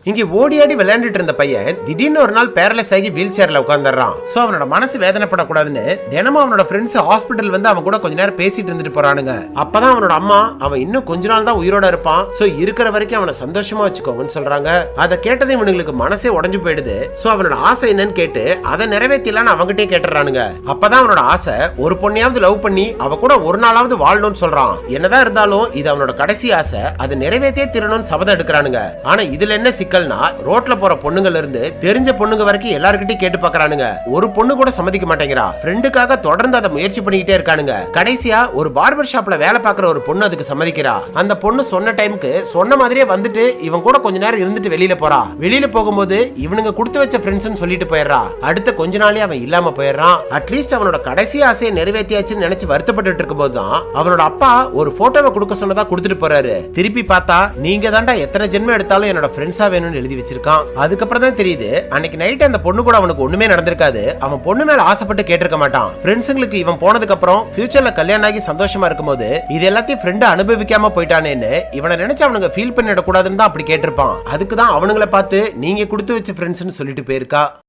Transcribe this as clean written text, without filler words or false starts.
இங்க ஓடி ஆடி விளையாண்டுட்டு இருந்த பையன் திடீர்னு ஒரு நாள் பேரலைஸ் ஆகி வீல் சேர்ல உட்கார்ந்துறான். சோ அவனோட மனசு வேதனைப்படக்கூடாதுன்னு தினமும் அவனோட ஃப்ரெண்ட்ஸ் ஹாஸ்பிட்டல் வந்து அவன் கூட கொஞ்ச நேரம் பேசிட்டு இருந்துட்டு போறானுங்க. அப்பதான் அவனோட அம்மா அவன் இன்னும் கொஞ்ச நாள் தான் உயிரோட இருப்பான், சோ இருக்கிற வரைக்கும் அவனை சந்தோஷமா வச்சுக்கோங்கன்னு சொல்றாங்க. அதை கேட்டதும் இவனுங்களுக்கு மனசே உடஞ்சு போயிடுது. சோ அவனோட ஆசை என்னன்னு கேட்டு அதை நிறைவேற்றலான்னு அவங்கிட்டே கேட்டுறானுங்க. அப்பதான் அவனோட ஆசை ஒரு பொண்ணையாவது லவ் பண்ணி அவ கூட ஒரு நாளாவது வாழணும்னு சொல்றான். என்னதான் இருந்தாலும் இது அவனோட கடைசி ஆசை, அதை நிறைவேற்றே திருணும்னு சபதம் எடுக்கிறானுங்க. ஆனா இதுல என்ன சிக்கல்னா, ரோட்ல போற பொண்ணுங்கல இருந்து தெரிஞ்ச பொண்ணுங்க வரைக்கும் எல்லார்கிட்டயும் கேட்டு பாக்குறானுங்க. ஒரு பொண்ணு கூட சம்மதிக்க மாட்டேங்கிறா. ஃப்ரெண்டுக்காக தொடர்ந்து அதை முயற்சி பண்ணிக்கிட்டே இருக்கானுங்க. கடைசியா ஒரு பார்பர் ஷாப்ல வேலை பாக்குற ஒரு பொண்ணு அதுக்கு சம்மதிக்கிறா. அந்த பொண்ணு சொன்ன டைமுக்கு சொன்ன மாதிரியே வந்துட்டு இவன் கூட கொஞ்ச நேரம் இருந்துட்டு வெளியில போறா. வெளியில போகும்போது இவனுங்க கொடுத்து வச்ச ஃப்ரெண்ட்ஸ்னு சொல்லிட்டு போயிடுறா. அடுத்த கொஞ்ச நாளே அவன் இல்லாம போயிடுறான். அட்லீஸ்ட் அவனோட கடைசி ஆசையை நிறைவேற்றியாச்சுன்னு நினைச்சு வருத்தப்பட்டு இருக்கும்போது தான் அவனோட அப்பா ஒரு போட்டோவை கொடுக்க சொன்னதா கொடுத்துட்டு போறாரு. திருப்பி பார்த்தா நீங்க தாண்டா எத்தனை ஜென்மம் எடுத்தாலும் என்னோட ஃப்ரெண்ட்ஸா வேணும்னு எழுதி வச்சிருக்கான். அதுக்கப்புறம் தான் தெரியுது அன்னைக்கு நைட் அந்த பொண்ணு கூட அவனுக்கு ஒண்ணுமே நடந்திருக்காது. அவன் பொண்ணு மேல ஆசைப்பட்டு கேட்டிருக்க மாட்டான். ஃப்ரெண்ட்ஸுங்களுக்கு இவன் போனதுக்கு அப்புறம் ஃபியூச்சர்ல கல்யாணம் ஆகி சந்தோஷமா இருக்கும்போது இது எல்லாத்தையும் ஃப்ரெண்ட் அனுபவிக்காம போயிட்டானேன்னு இவனை நினைச்சு அவனுங்க ஃபீல் பண்ணிட கூடாதுன்னு தான் அப்படி கேட்டிருப்பான். அதுக்கு தான் அவனுங்களை பார்த்து நீங்க கொடுத்து வச்ச ஃப்ரெண்ட்ஸ்னு சொல்லிட்டு போயிருக்கா.